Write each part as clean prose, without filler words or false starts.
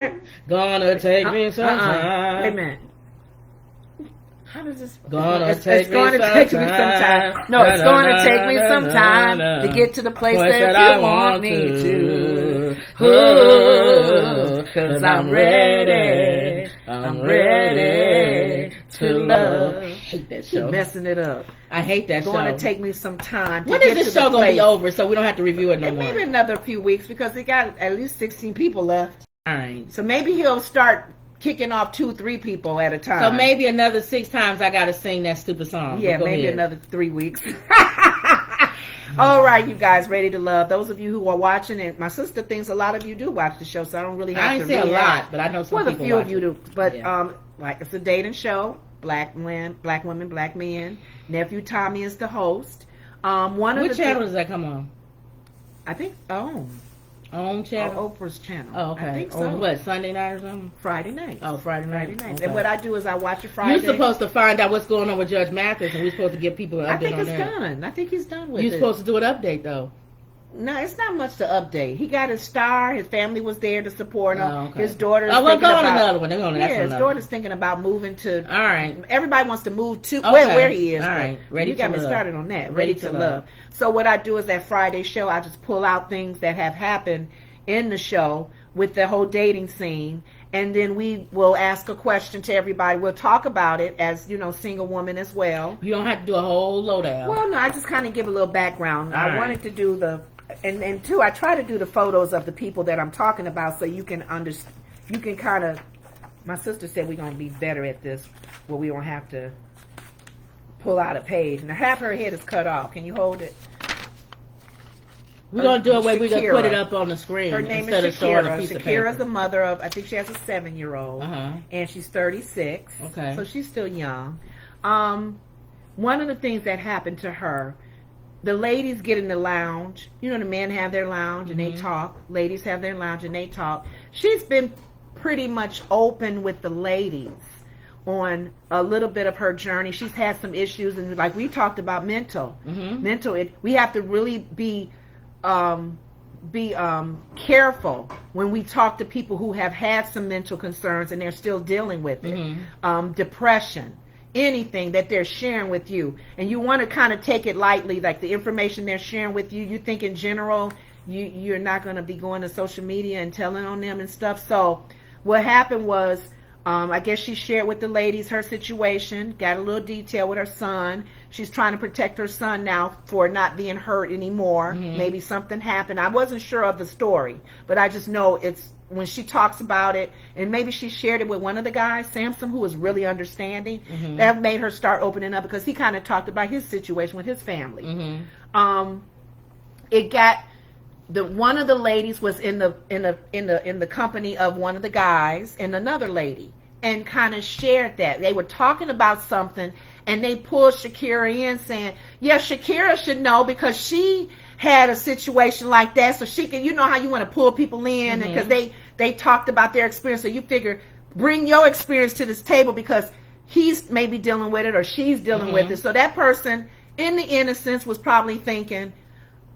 Gonna take me some time. Wait a minute. How does this? It's going to take me some time. No, it's going to take me some time to get to the place that you want me to. Cause I'm ready. I'm ready to love. I hate that show. Messing it up. I hate that show. Going to take me some time. When is this show gonna be over so we don't have to review it no more? Maybe another few weeks because they got at least 16 people left. All right. So maybe he'll start kicking off 2-3 people at a time. So maybe another 6 times I gotta sing that stupid song. Yeah, maybe another 3 weeks. All right, you guys, ready to love. Those of you who are watching it, my sister thinks a lot of you do watch the show, so I don't really have to. I ain't say a lot, but I know some people. Well, a few of you do, but like it's a dating show. Black women, black men. Nephew Tommy is the host. Which channel does that come on? I think OWN channel? Oprah's channel. Oh, okay. I think so. What, Sunday night or something? Friday night. Oh, Friday night. Okay. Okay. And what I do is I watch it Friday. You're supposed to find out what's going on with Judge Mathis, and we're supposed to give people an update on that. I think it's done. I think he's done with it. You're supposed to do an update, though. No, it's not much to update. He got his star. His family was there to support him. Oh, okay. His daughter's we'll thinking go on about another one. They're going to his daughter's thinking about moving to. All right. Everybody wants to move to okay. where he is. All right. Ready you got to me love. started on that. Ready to love. So what I do is that Friday show, I just pull out things that have happened in the show with the whole dating scene. And then we will ask a question to everybody. We'll talk about it as, single woman as well. You don't have to do a whole lowdown. Well, no, I just kind of give a little background. All I right. wanted to do and two, I try to do the photos of the people that I'm talking about so you can understand. You can kind of. My sister said we're going to be better at this, where we don't have to pull out a page. Now, half her head is cut off. Can you hold it? We're going to do it where we're going to put it Shakira. up on the screen. Her name instead is of showing a Shakira. piece of paper. Shakira's the mother of, I think she has a 7-year-old, and she's 36. Okay. So she's still young. One of the things that happened to her, the ladies get in the lounge. The men have their lounge and they talk. Ladies have their lounge and they talk. She's been pretty much open with the ladies on a little bit of her journey. She's had some issues, and like we talked about mental. We have to really be careful when we talk to people who have had some mental concerns and they're still dealing with it. Depression, anything that they're sharing with you, and you want to kind of take it lightly, like the information they're sharing with you. You think in general you're not going to be going to social media and telling on them and stuff. So what happened was, I guess she shared with the ladies her situation, got a little detail with her son. She's trying to protect her son now for not being hurt anymore. Maybe something happened. I wasn't sure of the story, but I just know it's when she talks about it, and maybe she shared it with one of the guys, Samson, who was really understanding. That made her start opening up because he kind of talked about his situation with his family. It got one of the ladies was in the company of one of the guys and another lady, and kind of shared that they were talking about something, and they pulled Shakira in, saying, "Yeah, Shakira should know because she had a situation like that, so she can." You know how you want to pull people in because they talked about their experience, so you figure bring your experience to this table because he's maybe dealing with it or she's dealing with it. So that person, in the innocence, was probably thinking,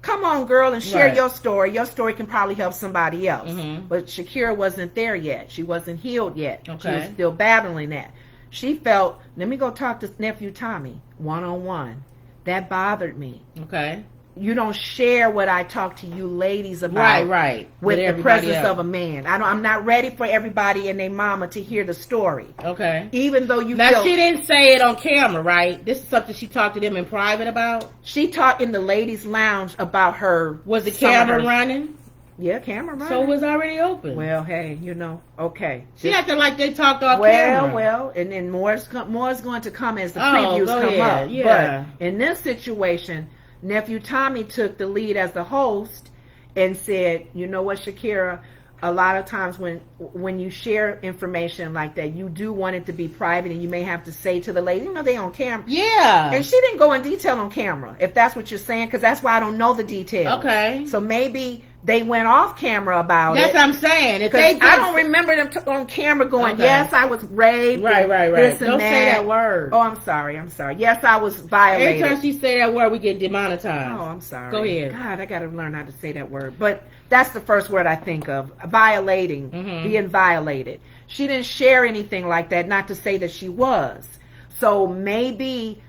come on, girl, and share your story. Your story can probably help somebody else. But Shakira wasn't there yet. She wasn't healed yet. Okay. She was still battling that. She felt, let me go talk to Nephew Tommy one-on-one. That bothered me. Okay. You don't share what I talk to you ladies about. Right. With the presence of a man. I'm not ready for everybody and their mama to hear the story. Okay. Even though now she didn't say it on camera, right? This is something she talked to them in private about. She talked in the ladies' lounge about her. Was the camera running? Yeah, camera running. So it was already open. Well, hey, okay. She acted like they talked off camera. Well, and then more is going to come as the previews come up. Yeah. But in this situation, Nephew Tommy took the lead as the host and said, you know what, Shakira, a lot of times when you share information like that, you do want it to be private, and you may have to say to the lady, they on camera. Yeah. And she didn't go in detail on camera, if that's what you're saying, because that's why I don't know the details. Okay. So maybe they went off camera about That's it. what I'm saying. If 'Cause they I don't remember them on camera going, Okay. yes, I was raped. Right. This and Don't say that word. Oh, I'm sorry. Yes, I was violated. Every time she say that word, we get demonetized. Oh, I'm sorry. Go ahead. God, I got to learn how to say that word. But that's the first word I think of. Violating. Being violated. She didn't share anything like that, not to say that she was. So maybe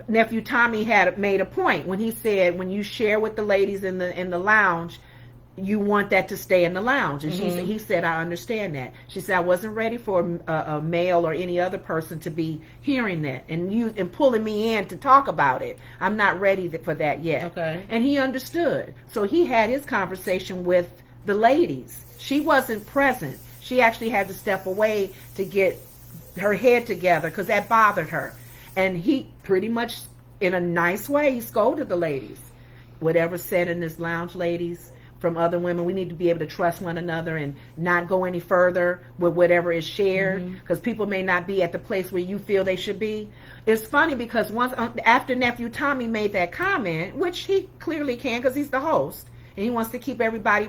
Nephew Tommy had made a point when he said, when you share with the ladies in the lounge, you want that to stay in the lounge. And he said, I understand that. She said, I wasn't ready for a male or any other person to be hearing that and pulling me in to talk about it. I'm not ready for that yet. Okay. And he understood. So he had his conversation with the ladies. She wasn't present. She actually had to step away to get her head together because that bothered her. And he pretty much, in a nice way, he scolded the ladies. Whatever's said in this lounge, ladies, from other women, we need to be able to trust one another and not go any further with whatever is shared, because people may not be at the place where you feel they should be. It's funny because once after Nephew Tommy made that comment, which he clearly can because he's the host and he wants to keep everybody,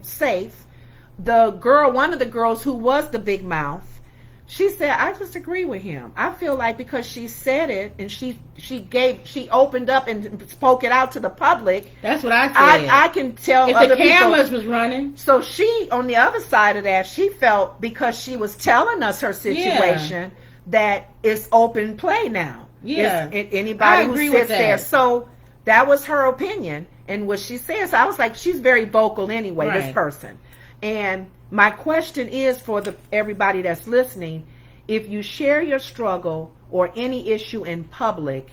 safe, one of the girls who was the big mouth, she said, I disagree with him. I feel like because she said it and she opened up and spoke it out to the public. That's what I said. I can tell if other the cameras people. was running. So she, on the other side of that, she felt because she was telling us her situation that it's open play now. Yeah. Anybody who sits there. So that was her opinion and what she says. I was like, she's very vocal anyway, this person. And my question is for everybody that's listening, if you share your struggle or any issue in public,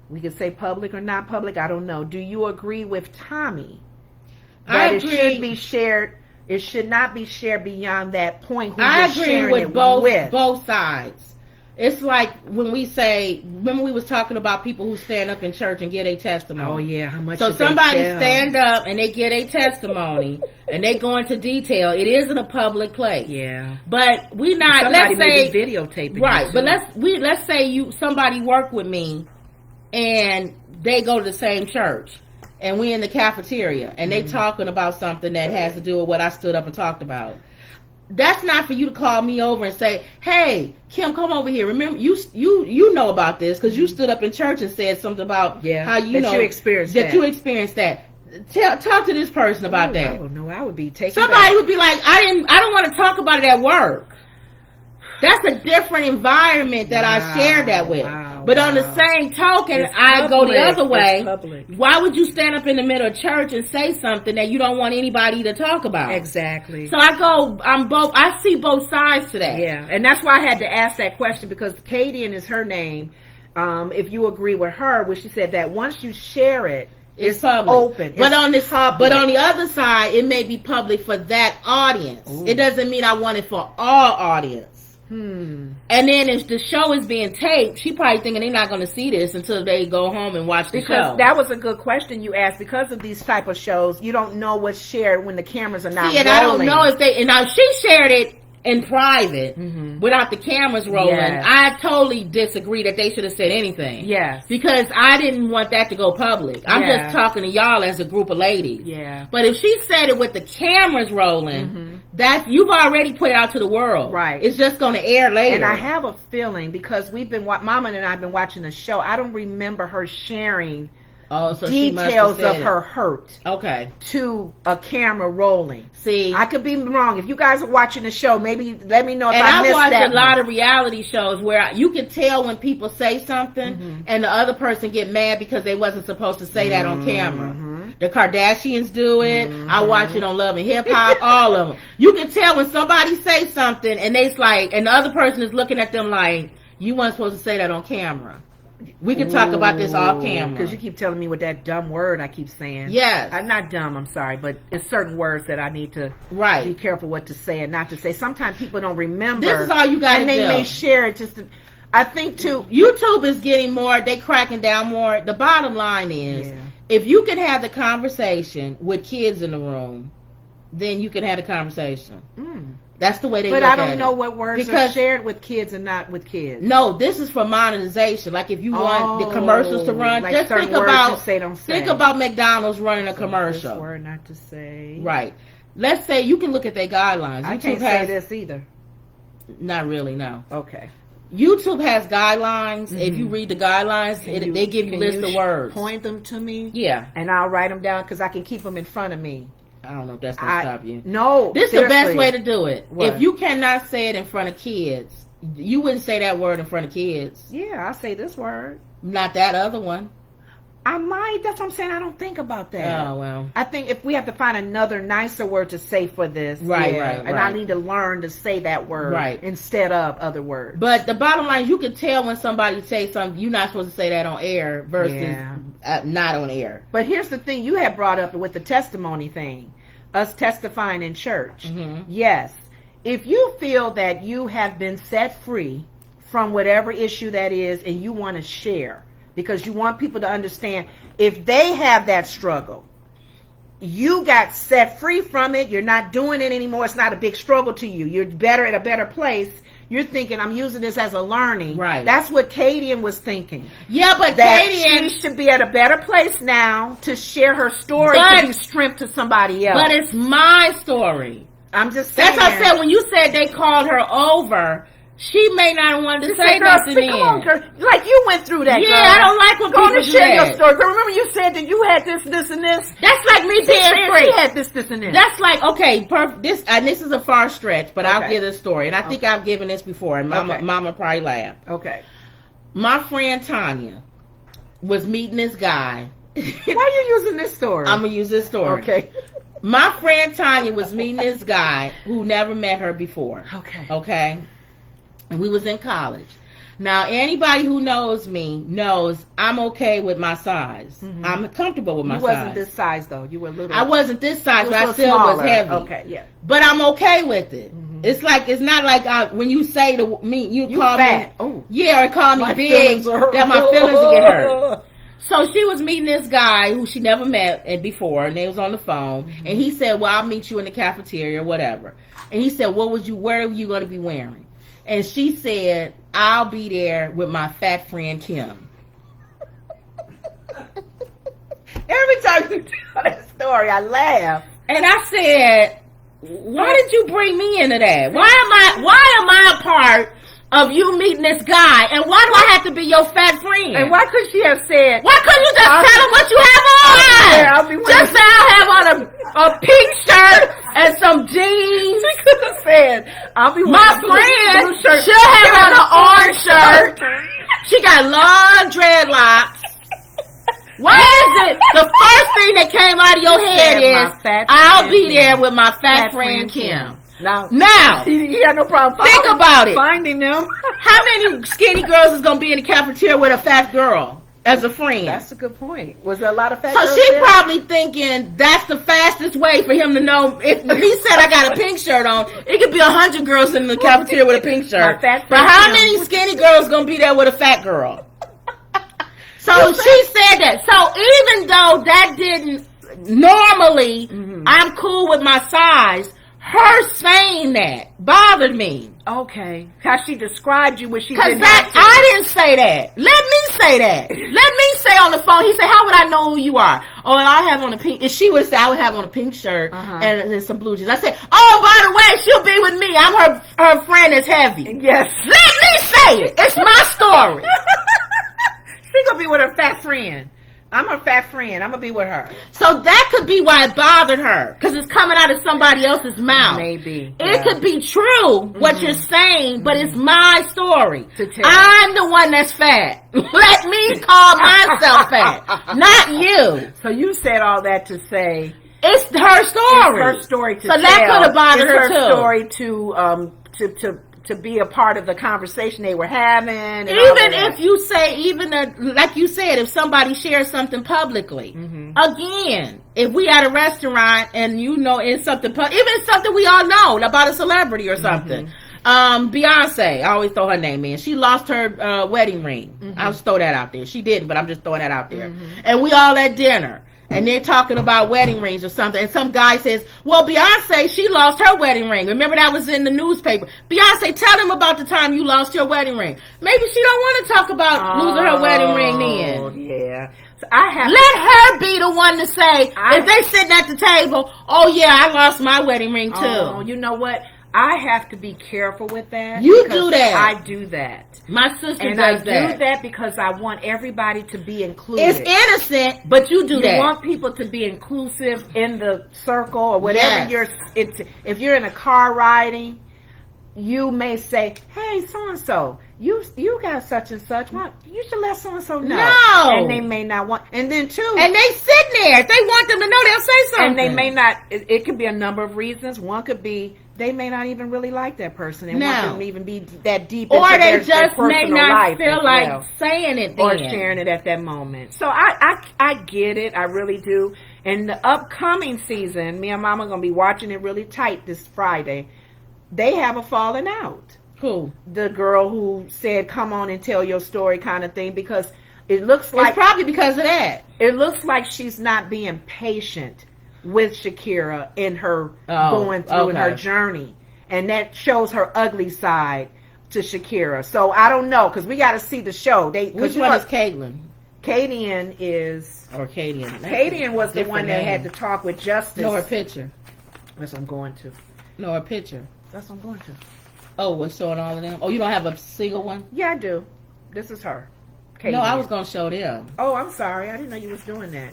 we could say public or not public, I don't know. Do you agree with Tommy that it should be shared? It should not be shared beyond that point. I agree with both sides. It's like when we say, remember we was talking about people who stand up in church and get a testimony. Oh yeah, how much? So somebody stand up and they get a testimony and they go into detail. It isn't a public place. Yeah. But we not. Somebody let's say may be videotaping. Right. But let's say somebody work with me and they go to the same church and we in the cafeteria and they talking about something that has to do with what I stood up and talked about. That's not for you to call me over and say, hey, Kim, come over here. Remember, you know about this because you stood up in church and said something about how you experienced that. Talk to this person about that. Oh, no, I would be taking Somebody would be like, I don't want to talk about it at work. That's a different environment that I shared that with. But on the same token, I go the other way. Why would you stand up in the middle of church and say something that you don't want anybody to talk about? Exactly. So I see both sides to that. Yeah, and that's why I had to ask that question because Kadian is her name. If you agree with her, when she said that once you share it, it's public. Open. But on the other side, it may be public for that audience. Ooh. It doesn't mean I want it for all audience. And then if the show is being taped, she probably thinking they're not going to see this until they go home and watch the show. Because that was a good question you asked. Because of these type of shows, you don't know what's shared when the cameras are not rolling. And I don't know if they... And now she shared it in private without the cameras rolling. Yes. I totally disagree that they should have said anything. Yes. Because I didn't want that to go public. I'm just talking to y'all as a group of ladies. Yeah. But if she said it with the cameras rolling, you've already put it out to the world. Right. It's just going to air later. And I have a feeling because Mama and I have been watching the show, I don't remember her sharing details of her hurt to a camera rolling. See, I could be wrong. If you guys are watching the show, maybe let me know if I missed that. And I watch a lot of reality shows where you can tell when people say something and the other person get mad because they wasn't supposed to say that on camera. The Kardashians do it. I watch it on Love and Hip Hop. All of them. You can tell when somebody say something and and the other person is looking at them like, you weren't supposed to say that on camera. We can talk about this off camera. Because you keep telling me with that dumb word I keep saying. Yes. I'm not dumb, I'm sorry, but it's certain words that I need to be careful what to say and not to say. Sometimes people don't remember. This is all you got to do. And they may share it just to, I think too. YouTube is getting more, they cracking down more. The bottom line is, if you can have the conversation with kids in the room, then you can have the conversation. That's the way they But look I at don't it. know what words are Because- shared with kids and not with kids. No, this is for monetization. Like if you want the commercials to run, like just certain think words about you say, don't say. think about McDonald's running a This commercial. word not to say. Right. Let's say you can look at their guidelines. I YouTube can't has say this either. not really no. Okay. YouTube has guidelines. If you Mhm. read the guidelines, they give you can list of words. Point them to me. Yeah, And I'll write them down because I can keep them in front of me. I don't know if that's gonna stop you. No. This is the best seriously. way to do it. What? If you cannot say it in front of kids, you wouldn't say that word in front of kids. Yeah, I say this word. Not that other one. I might. That's what I'm saying. I don't think about that. Oh well. I think if we have to find another nicer word to say for this, Right, yeah, right, and I right. need to learn to say that word Right. instead of other words. But the bottom line, you can tell when somebody says something you're not supposed to say that on air versus Yeah. not on air. But here's the thing you had brought up with the testimony thing, us testifying in church. Mhm. Yes, if you feel that you have been set free from whatever issue that is, and you want to share because you want people to understand if they have that struggle. You got set free from it. You're not doing it anymore. It's not a big struggle to you. You're better at a better place. You're thinking, I'm using this as a learning. Right. That's what Kadian was thinking. Yeah, but That Katie, she should be at a better place now to share her story But- to be strength to somebody else. but it's my story. I'm just saying. That's what I said when you said they called her over. She may not have wanted to She say said, girl, nothing come on, then. girl. Like you went through that, Yeah, girl. I don't like when Go on people and do share your that. story. Girl, remember you said that you had this, and this. That's like me She being said free. she had this, and this. That's like, okay, this and this is a far stretch, but I'll Okay. give this story. And I think I've given this before, and Mama, Okay. Mama probably laughed. Okay. My friend Tanya was meeting this guy. Why are you using this story? I'm going to use this story. Okay. My friend Tanya was meeting this guy who never met her before. Okay. Okay? And we was in college. Now, anybody who knows me knows I'm okay with my size. Mhm. I'm comfortable with my You size. wasn't this size though. You were a little. I wasn't this size, you but were I a still smaller. was heavy. Okay. Yeah. But I'm okay with it. Mhm. It's not like when you say to me, you call fat. me, Oh. yeah, or call me My big, feelings are hurt. that my feelings will get hurt. So she was meeting this guy who she never met before, and they was on the phone, Mm-hmm. and he said, well, I'll meet you in the cafeteria or whatever. And he said, where are you going to be wearing? And she said, I'll be there with my fat friend Kim. Every time you tell that story, I laugh. And I said, why did you bring me into that? Why am I a part of you meeting this guy? And why do I have to be your fat friend? And why could she have said? Why couldn't you just tell him what you have I'll on? be wearing- Just say I have on a pink shirt and some jeans. She could have said, "I'll be My wearing friend should have on an orange shirt. She got long dreadlocks. Why is it the first thing that came out of your head said, "My is fat I'll friend be Kim. there with my fat Fat friend friend Kim? Now, Now, he had no problem. think about it. Finding them. How many skinny girls is gonna be in the cafeteria with a fat girl as a friend? That's a good point. Was there a lot of fat So girls she there? probably thinking that's the fastest way for him to know. If he said I got a pink shirt on, it could be 100 girls in the cafeteria with a pink shirt. My fat But friend how Kim. many skinny girls gonna be there with a fat girl? So she said that. So even though that didn't normally, I'm cool with my size. Her saying that bothered me. Okay. How she described you when she Cause didn't have to. I didn't say that. Let me say that. Let me say on the phone. He said, "How would I know who you are?" Oh, and I have on a pink. And she would say, "I would have on a pink shirt and some blue jeans." I said, "Oh, by the way, she'll be with me. I'm her friend that's heavy." Yes. Let me say it. It's my story. She gonna be with her fat friend. I'm her fat friend. I'm gonna be with her. So that could be why it bothered her, because it's coming out of somebody else's mouth. Maybe. It could be true what you're saying, but it's my story. To tell. I'm the one that's fat. Let me call myself fat, not you. So you said all that to say It's her story. it's her story to So tell. that could have bothered It's her too. story to be a part of the conversation they were having. And all Even of if you say, like you said, if somebody shares something publicly, again, if we at a restaurant and you know it's something, even something we all know about a celebrity or something. Beyonce, I always throw her name in. She lost her wedding ring. I'll just throw that out there. She didn't, but I'm just throwing that out there. And we all at dinner. and they're talking about wedding rings or something, and some guy says, well, Beyonce, she lost her wedding ring. Remember that was in the newspaper. Beyonce, tell them about the time you lost your wedding ring. Maybe she don't want to talk about losing her wedding ring then. Yeah. So I have Let her be the one to say, if they sitting at the table, oh yeah, I lost my wedding ring too. Oh, you know what? I have to be careful with that. You because do that. I do that. My sister And I does that. do that because I want everybody to be included. It's innocent, but you do that. You want people to be inclusive in the circle or whatever Yes. if you're in a car riding, you may say, hey, so-and-so, you got such and such. What? You should let so-and-so know. No. And they may not want, and then too. And they sitting there. If they want them to know, they'll say something. And they may not, it could be a number of reasons. One could be they may not even really like that person and want them to even be that deep into or they their just may personal not life feel as like well. saying it then. Or sharing it at that moment. So I get it. I really do. And the upcoming season, me and Mama are going to be watching it really tight this Friday. They have a falling out. Who? The girl who said, come on and tell your story kind of thing, because it looks like It's probably because of that. it looks like she's not being patient with Shakira in her going through in her journey. And that shows her ugly side to Shakira. So I don't know, because we got to see the show. Which one is Caitlyn? Kadian is... Or Cadian? Kadian was the one that name. had to talk with Justice. No, her picture. That's what I'm going to. No, her picture. That's what I'm going to. Oh, we're showing all of them? Oh, you don't have a single one? Yeah, I do. This is her. No, I was going to show them. Oh, I'm sorry. I didn't know you was doing that.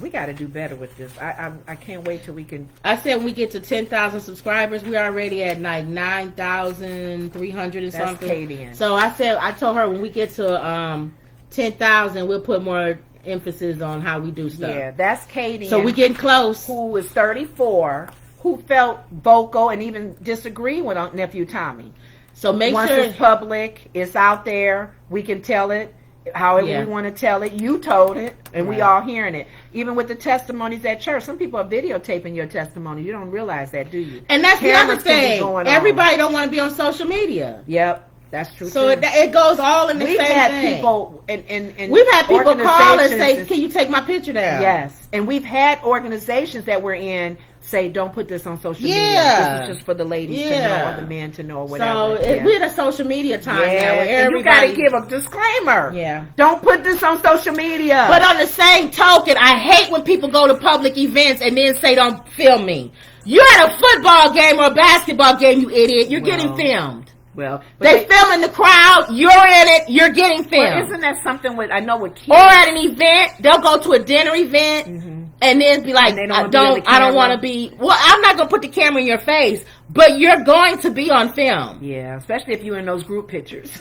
We got to do better with this. I can't wait till we can. I said when we get to 10,000 subscribers, we're already at like 9,300 and That's something. Kadian. So I told her when we get to 10,000, we'll put more emphasis on how we do stuff. Yeah, that's Kadian. So we getting close. Who is 34, who felt vocal and even disagreed with Nephew Tommy. So make Once sure it's public, it's out there. We can tell it however we want to tell it. You told it, and we all hearing it. Even with the testimonies at church, some people are videotaping your testimony. You don't realize that, do you? And that's Cameras the other can be thing. going on. Everybody don't want to be on social media. Yep, that's true. So too. it goes all in the We've same had thing. people and We've had people call and say, organizations "Can you take my picture down?" Yes, and we've had organizations that we're in say, "Don't put this on social media. Yeah. This is just for the ladies to know, or the men to know, or whatever." So we're in a social media time now where and you everybody. got to give a disclaimer. Yeah. Don't put this on social media. But on the same token, I hate when people go to public events and then say, "Don't film me." You at a football game or a basketball game, you idiot. You're getting filmed. Well, They filming the crowd. You're in it. You're getting filmed. Well, isn't that something with? I know with kids. Or at an event, they'll go to a dinner event and then be like, And they I don't wanna be on the don't camera. want to be. Well, I'm not gonna put the camera in your face, but you're going to be on film. Yeah, especially if you're in those group pictures.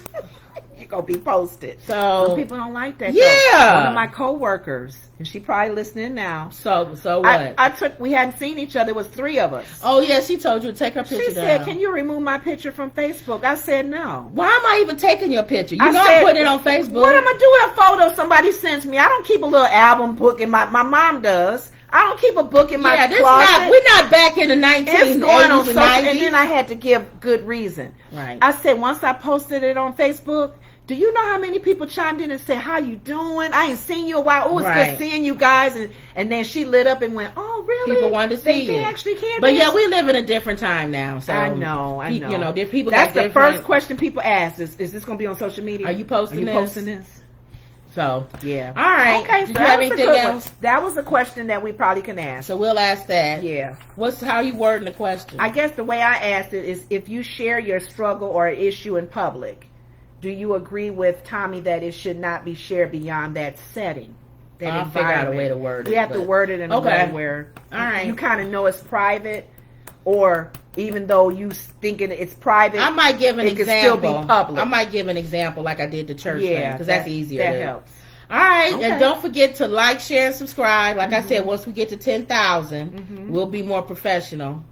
You're gonna be posted. So Some people don't like that. Yeah. Though. One of my coworkers, and she probably listening now. So what? We hadn't seen each other. It was 3 of us. Oh yeah, she told you to take her picture She said, down. "Can you remove my picture from Facebook?" I said, "No." Why am I even taking your picture? You I know said, I'm putting it on Facebook. What am I do with a photo somebody sends me? I don't keep a little album book in my mom does. I don't keep a book in my closet. We're not back in the 1980s It's going on and social, 90s. and then I had to give good reason. Right. I said once I posted it on Facebook, do you know how many people chimed in and said, "How you doing? I ain't seen you a while. Oh, it's Right. good seeing you guys." And then she lit up and went, "Oh, really? People wanted to see They you. actually can." But be." yeah, we live in a different time now. So I know. You know, there people. That's got the different- first question people ask: Is this going to be on social media? Are you posting this? So Yeah. all right. Okay. Did So you have that was a anything good one. else? That was a question that we probably can ask. So we'll ask that. Yeah. How you wording the question? I guess the way I asked it is, if you share your struggle or issue in public, do you agree with Tommy that it should not be shared beyond that setting? That I'll figure out a environment? way to word it. We have to but- word it in a Okay. way where All right. you kind of know it's private, or even though you thinking it's private, I might give an it could example. still be public. I might give an example like I did the church thing, Yeah, because that's easier. That to- helps. All right, Okay. and don't forget to like, share, and subscribe. Like I said, once we get to 10,000, we'll be more professional.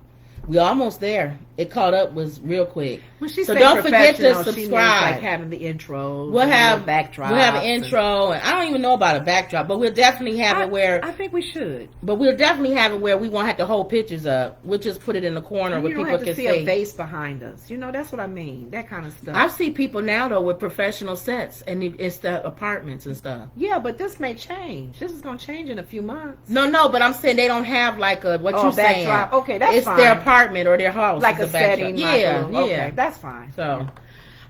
We almost there. It caught up was real quick. When she So say don't forget to professional, she means subscribe. like having the intros. We'll and have the backdrops. We'll have an intro, and I don't even know about a backdrop, but we'll definitely have it where. I think we should. But we'll definitely have it where we won't have to hold pictures up. We'll just put it in the corner You where don't people have can to see see. a face behind us. You know, that's what I mean. That kind of stuff. I see people now though with professional sets and it's the apartments and stuff. Yeah, but this may change. This is going to change in a few months. No, but I'm saying they don't have like a what you're saying. Backdrop. Okay, that's It's fine. their apartment or their house. Like is a the backdrop. setting. Yeah, like a little- yeah. Okay, that's fine. So,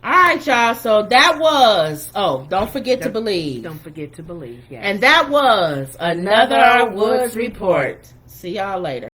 all right, y'all. So that was. Oh, don't forget to believe. Don't forget to believe. Yes. And that was another Woods Report. See y'all later.